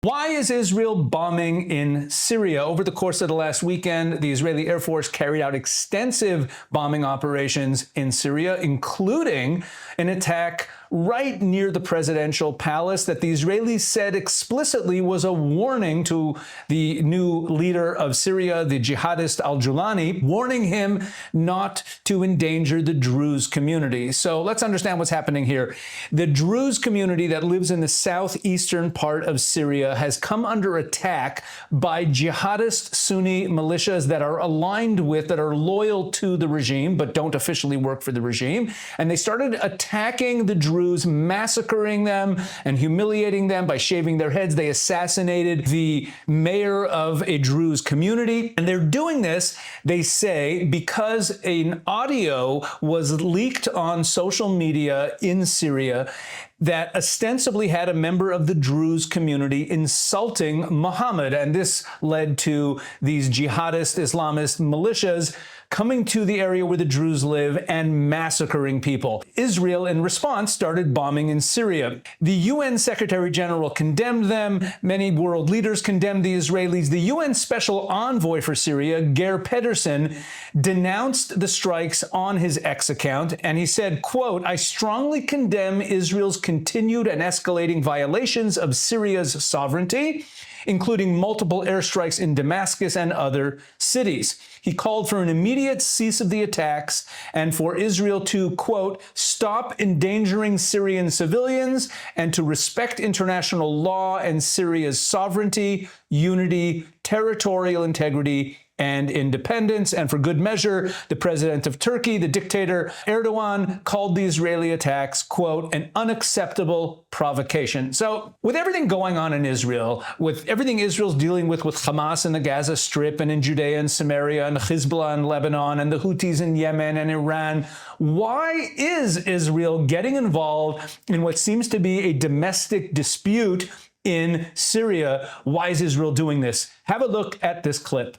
Why is Israel bombing in Syria? Over the course of the last weekend, the Israeli Air Force carried out extensive bombing operations in Syria, including an attack right near the presidential palace that the Israelis said explicitly was a warning to the new leader of Syria, the jihadist al-Julani, warning him not to endanger the Druze community. So let's understand what's happening here. The Druze community that lives in the southeastern part of Syria has come under attack by jihadist Sunni militias that are aligned with, that are loyal to the regime, but don't officially work for the regime. And they started attacking the Druze, massacring them and humiliating them by shaving their heads. They assassinated the mayor of a Druze community. And they're doing this, they say, because an audio was leaked on social media in Syria that ostensibly had a member of the Druze community insulting Muhammad. And this led to these jihadist Islamist militias coming to the area where the Druze live and massacring people. Israel, in response, started bombing in Syria. The UN Secretary General condemned them. Many world leaders condemned the Israelis. The UN Special Envoy for Syria, Geir Pedersen, denounced the strikes on his X account, and he said, quote, "I strongly condemn Israel's continued and escalating violations of Syria's sovereignty, including multiple airstrikes in Damascus and other cities." He called for an immediate cease of the attacks and for Israel to, quote, "stop endangering Syrian civilians and to respect international law and Syria's sovereignty, unity, territorial integrity, and independence." And for good measure, the president of Turkey, the dictator Erdogan, called the Israeli attacks, quote, "an unacceptable provocation." So with everything going on in Israel, with everything Israel's dealing with Hamas in the Gaza Strip and in Judea and Samaria and Hezbollah in Lebanon and the Houthis in Yemen and Iran, why is Israel getting involved in what seems to be a domestic dispute in Syria? Why is Israel doing this? Have a look at this clip.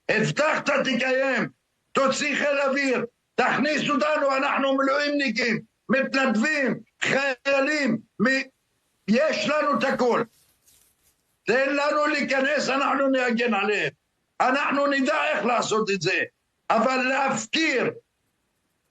הבטחת תקיים, תוציא חיל אוויר, תכניס אותנו, אנחנו מילואימניקים, מתנדבים, חיילים, יש לנו את הכל. תן לנו להיכנס, אנחנו נגן עליהם. אנחנו נדע איך לעשות את זה, אבל להפקיר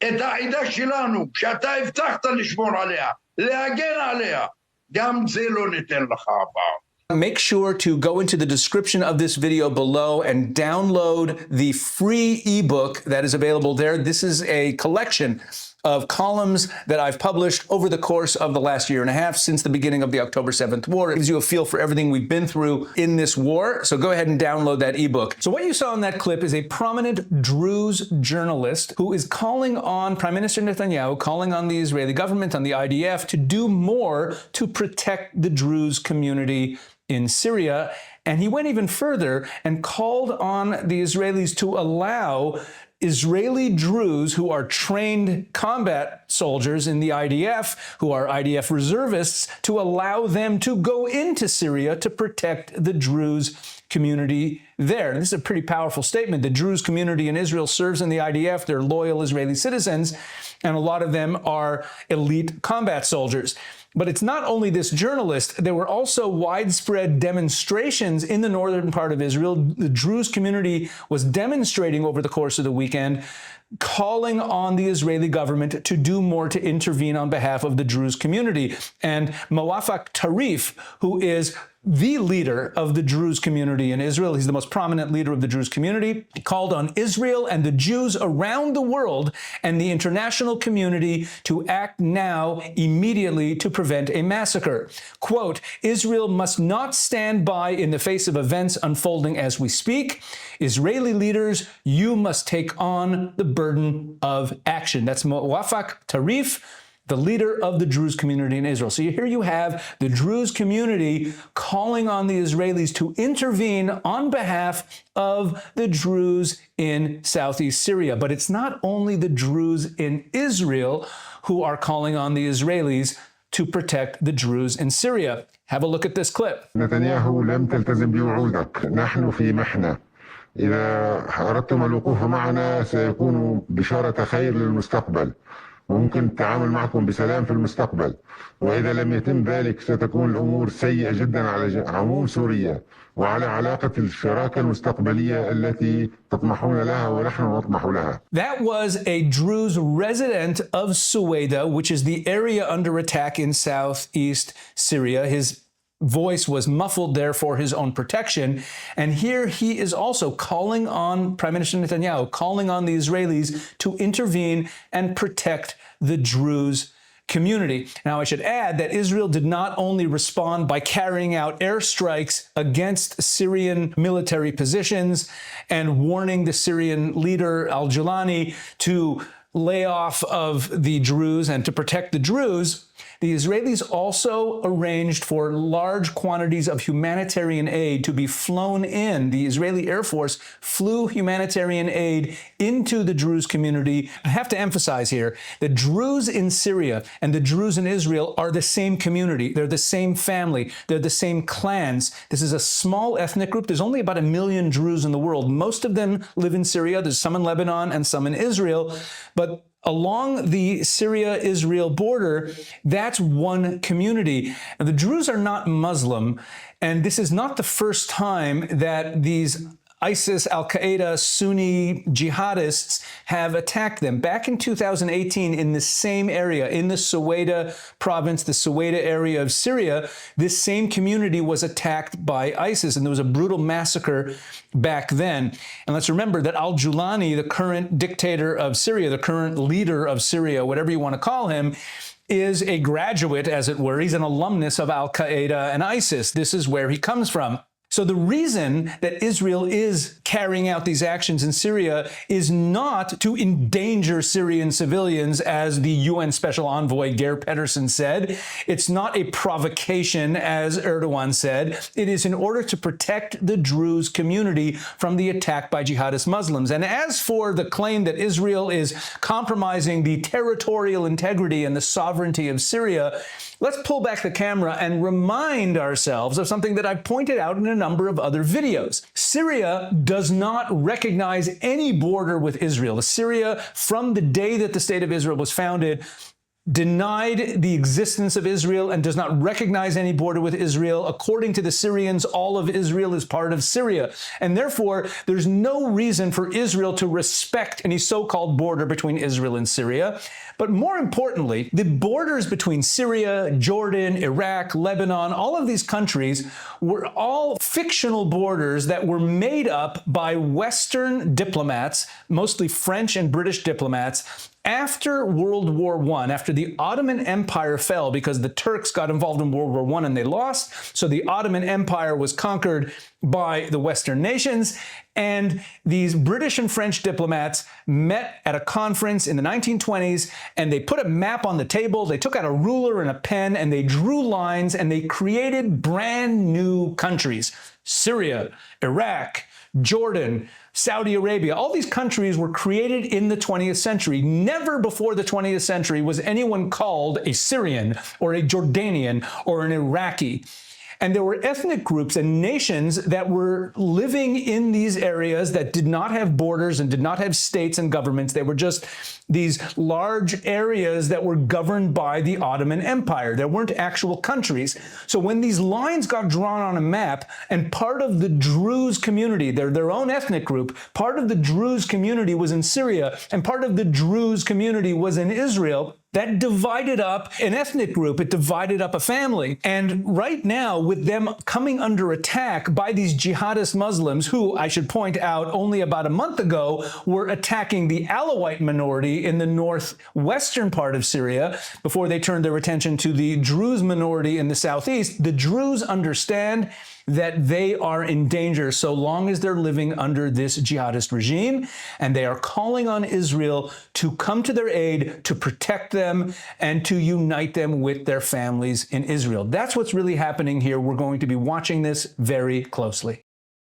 את העדה שלנו, שאתה הבטחת לשמור עליה, להגן עליה, גם זה לא ניתן לך הפעם. Make sure to go into the description of this video below and download the free ebook that is available there. This is a collection of columns that I've published over the course of the last year and a half since the beginning of the October 7th war. It gives you a feel for everything we've been through in this war. So go ahead and download that ebook. So what you saw in that clip is a prominent Druze journalist who is calling on Prime Minister Netanyahu, calling on the Israeli government, on the IDF, to do more to protect the Druze community in Syria. And he went even further and called on the Israelis to allow Israeli Druze who are trained combat soldiers in the IDF, who are IDF reservists, to allow them to go into Syria to protect the Druze community there. And this is a pretty powerful statement. The Druze community in Israel serves in the IDF. They're loyal Israeli citizens, and a lot of them are elite combat soldiers. But it's not only this journalist. There were also widespread demonstrations in the northern part of Israel. The Druze community was demonstrating over the course of the weekend, calling on the Israeli government to do more to intervene on behalf of the Druze community. And Muwaffaq Tarif, who is the leader of the Druze community in Israel, he's the most prominent leader of the Druze community, called on Israel and the Jews around the world and the international community to act now immediately to prevent a massacre. Quote, "Israel must not stand by in the face of events unfolding as we speak. Israeli leaders, you must take on the burden of action." That's Muwaffaq Tarif, the leader of the Druze community in Israel. So here you have the Druze community calling on the Israelis to intervene on behalf of the Druze in southeast Syria. But it's not only the Druze in Israel who are calling on the Israelis to protect the Druze in Syria. Have a look at this clip. نتنياهو لم تلتزم بوعودك. نحن في محنة. إذا أردتم الوقوف معنا سيكون بشارة خير للمستقبل. وممكن التعامل معكم بسلام في المستقبل. وإذا لم يتم ذلك ستكون الأمور سيئة جدا على عموم سوريا وعلى علاقة الشراكة المستقبلية التي تطمحون لها ونحن نطمح لها. That was a Druze resident of Suwaida, which is the area under attack in southeast Syria. His voice was muffled there for his own protection. And here he is also calling on Prime Minister Netanyahu, calling on the Israelis to intervene and protect the Druze community. Now, I should add that Israel did not only respond by carrying out airstrikes against Syrian military positions and warning the Syrian leader al-Julani to lay off of the Druze and to protect the Druze. The Israelis also arranged for large quantities of humanitarian aid to be flown in. The Israeli Air Force flew humanitarian aid into the Druze community. I have to emphasize here that Druze in Syria and the Druze in Israel are the same community. They're the same family. They're the same clans. This is a small ethnic group. There's only about 1 million Druze in the world. Most of them live in Syria. There's some in Lebanon and some in Israel. But along the Syria-Israel border, that's one community. And the Druze are not Muslim, and this is not the first time that these ISIS, Al-Qaeda, Sunni jihadists have attacked them. Back in 2018, in the same area, in the Suwaida province, the Suwaida area of Syria, this same community was attacked by ISIS, and there was a brutal massacre back then. And let's remember that al-Julani, the current dictator of Syria, the current leader of Syria, whatever you want to call him, is a graduate, as it were. He's an alumnus of Al-Qaeda and ISIS. This is where he comes from. So the reason that Israel is carrying out these actions in Syria is not to endanger Syrian civilians, as the UN Special Envoy Geir Pedersen said. It's not a provocation, as Erdogan said. It is in order to protect the Druze community from the attack by jihadist Muslims. And as for the claim that Israel is compromising the territorial integrity and the sovereignty of Syria, let's pull back the camera and remind ourselves of something that I've pointed out in a number of other videos. Syria does not recognize any border with Israel. Syria, from the day that the State of Israel was founded, denied the existence of Israel and does not recognize any border with Israel. According to the Syrians, all of Israel is part of Syria. And therefore, there's no reason for Israel to respect any so-called border between Israel and Syria. But more importantly, the borders between Syria, Jordan, Iraq, Lebanon, all of these countries were all fictional borders that were made up by Western diplomats, mostly French and British diplomats, after World War I, after the Ottoman Empire fell, because the Turks got involved in World War I and they lost. So the Ottoman Empire was conquered by the Western nations. And these British and French diplomats met at a conference in the 1920s, and they put a map on the table. They took out a ruler and a pen, and they drew lines, and they created brand new countries: Syria, Iraq, Jordan, Saudi Arabia. All these countries were created in the 20th century. Never before the 20th century was anyone called a Syrian or a Jordanian or an Iraqi. And there were ethnic groups and nations that were living in these areas that did not have borders and did not have states and governments. They were just these large areas that were governed by the Ottoman Empire. There weren't actual countries. So when these lines got drawn on a map, and part of the Druze community, they're their own ethnic group, part of the Druze community was in Syria, and part of the Druze community was in Israel, that divided up an ethnic group. It divided up a family. And right now, with them coming under attack by these jihadist Muslims, who, I should point out, only about a month ago were attacking the Alawite minority in the northwestern part of Syria, before they turned their attention to the Druze minority in the southeast, the Druze understand that they are in danger so long as they're living under this jihadist regime, and they are calling on Israel to come to their aid, to protect them, and to unite them with their families in Israel. That's what's really happening here. We're going to be watching this very closely.